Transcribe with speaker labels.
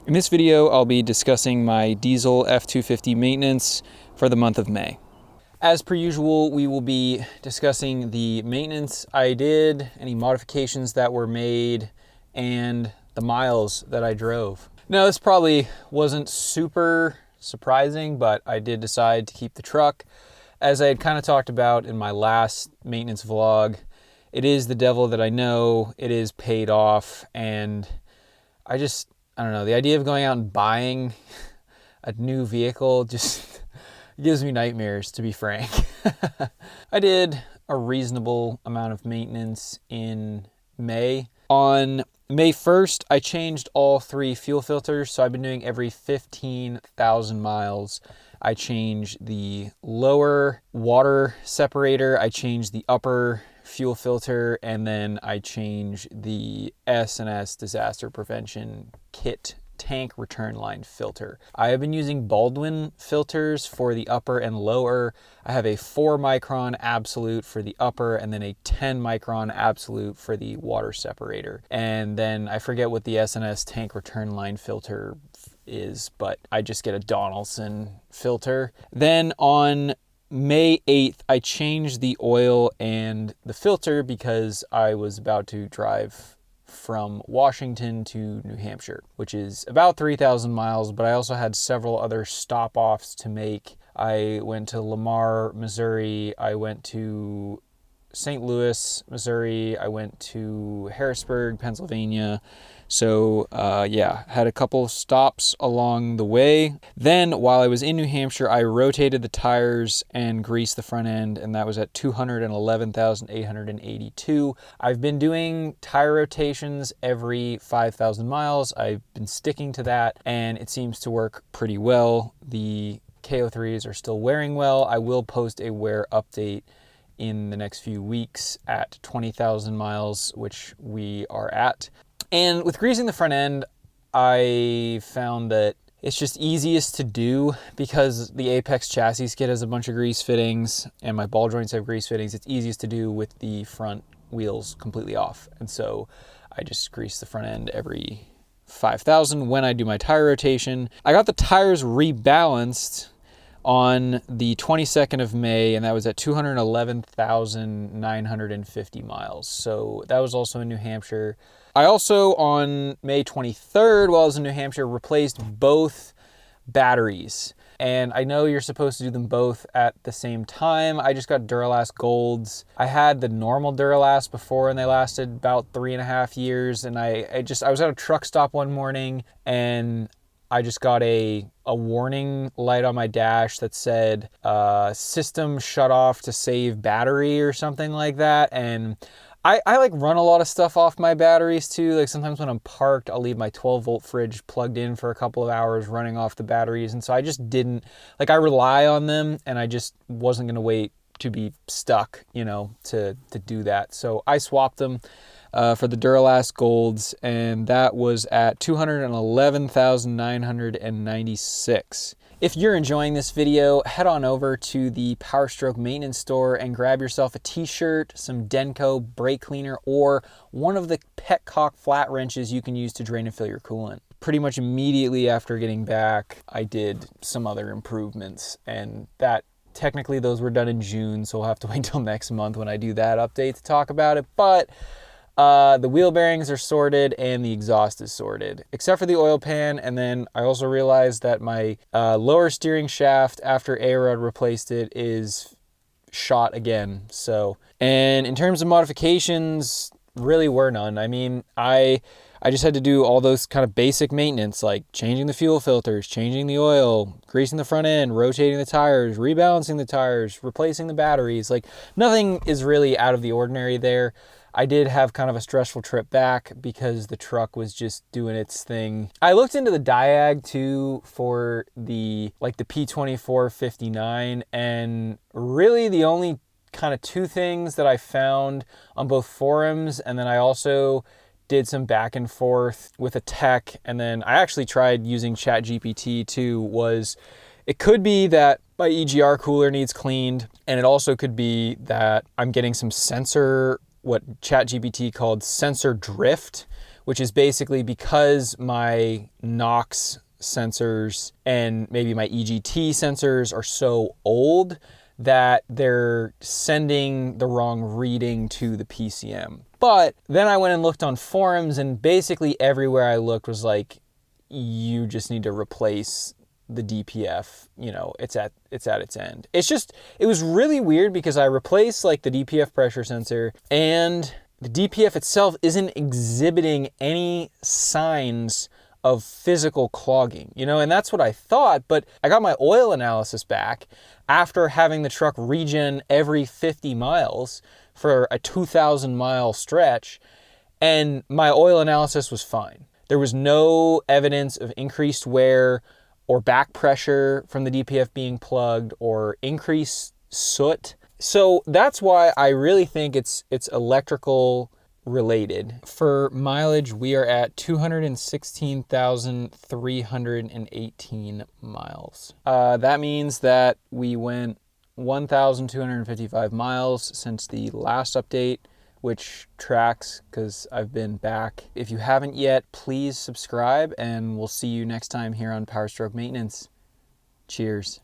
Speaker 1: In this video, I'll be discussing my diesel F250 maintenance for the month of May. As per usual, we will be discussing the maintenance I did, any modifications that were made, and the miles that I drove. Now, this probably wasn't super surprising, but I did decide to keep the truck. As I had kind of talked about in my last maintenance vlog, it is the devil that I know, it is paid off, and I don't know, the idea of going out and buying a new vehicle just gives me nightmares, to be frank. I did a reasonable amount of maintenance in May. On May 1st, I changed all 3 fuel filters, so I've been doing every 15,000 miles. I changed the lower water separator, I changed the upper fuel filter, and then I changed the S&S disaster prevention kit tank return line filter. I have been using Baldwin filters for the upper and lower. I have a 4 micron absolute for the upper and then a 10 micron absolute for the water separator. And then I forget what the S&S tank return line filter is, but I just get a Donaldson filter. Then on May 8th, I changed the oil and the filter because I was about to drive from Washington to New Hampshire, which is about 3,000 miles, but I also had several other stop-offs to make. I went to Lamar, Missouri. I went to St. Louis, Missouri. I went to Harrisburg, Pennsylvania. So yeah, had a couple stops along the way. Then while I was in New Hampshire, I rotated the tires and greased the front end, and that was at 211,882. I've been doing tire rotations every 5,000 miles. I've been sticking to that, and it seems to work pretty well. The KO3s are still wearing well. I will post a wear update in the next few weeks at 20,000 miles, which we are at. And with greasing the front end, I found that it's just easiest to do because the Apex chassis kit has a bunch of grease fittings and my ball joints have grease fittings. It's easiest to do with the front wheels completely off. And so I just grease the front end every 5,000 when I do my tire rotation. I got the tires rebalanced on the 22nd of May, and that was at 211,950 miles. So that was also in New Hampshire. I also, on May 23rd, while I was in New Hampshire, replaced both batteries. And I know you're supposed to do them both at the same time. I just got Duralast Golds. I had the normal Duralast before, and they lasted about 3.5 years. And I was at a truck stop one morning, and I just got a warning light on my dash that said system shut off to save battery or something like that. And I like run a lot of stuff off my batteries too. Like sometimes when I'm parked, I'll leave my 12-volt fridge plugged in for a couple of hours running off the batteries. And so I just didn't, like, I rely on them, and I just wasn't going to wait to be stuck, you know, to do that. So I swapped them for the Duralast Golds, and that was at 211,996. If you're enjoying this video, head on over to the Power Stroke Maintenance Store and grab yourself a t-shirt, some Denko brake cleaner, or one of the Petcock flat wrenches you can use to drain and fill your coolant. Pretty much immediately after getting back, I did some other improvements, and that technically those were done in June, so we'll have to wait until next month when I do that update to talk about it. But the wheel bearings are sorted and the exhaust is sorted, except for the oil pan. And then I also realized that my lower steering shaft, after A-Rod replaced it, is shot again. So, and in terms of modifications, really were none. I mean, I just had to do all those kind of basic maintenance, like changing the fuel filters, changing the oil, greasing the front end, rotating the tires, rebalancing the tires, replacing the batteries. Like, nothing is really out of the ordinary there. I did have kind of a stressful trip back because the truck was just doing its thing. I looked into the diag too for the P2459, and really the only kind of 2 things that I found on both forums, and then I also did some back and forth with a tech, and then I actually tried using ChatGPT too, was it could be that my EGR cooler needs cleaned, and it also could be that I'm getting some sensor, what ChatGPT called sensor drift, which is basically because my NOx sensors and maybe my EGT sensors are so old that they're sending the wrong reading to the PCM. But then I went and looked on forums, and basically everywhere I looked was like, you just need to replace the DPF, you know, it's at its end. It was really weird because I replaced like the DPF pressure sensor, and the DPF itself isn't exhibiting any signs of physical clogging, you know, and that's what I thought. But I got my oil analysis back after having the truck regen every 50 miles for a 2,000 mile stretch, and my oil analysis was fine. There was no evidence of increased wear or back pressure from the DPF being plugged or increased soot. So that's why I really think it's electrical related. For mileage, we are at 216,318 miles. That means that we went 1,255 miles since the last update, which tracks because I've been back. If you haven't yet, please subscribe, and we'll see you next time here on Power Stroke Maintenance. Cheers.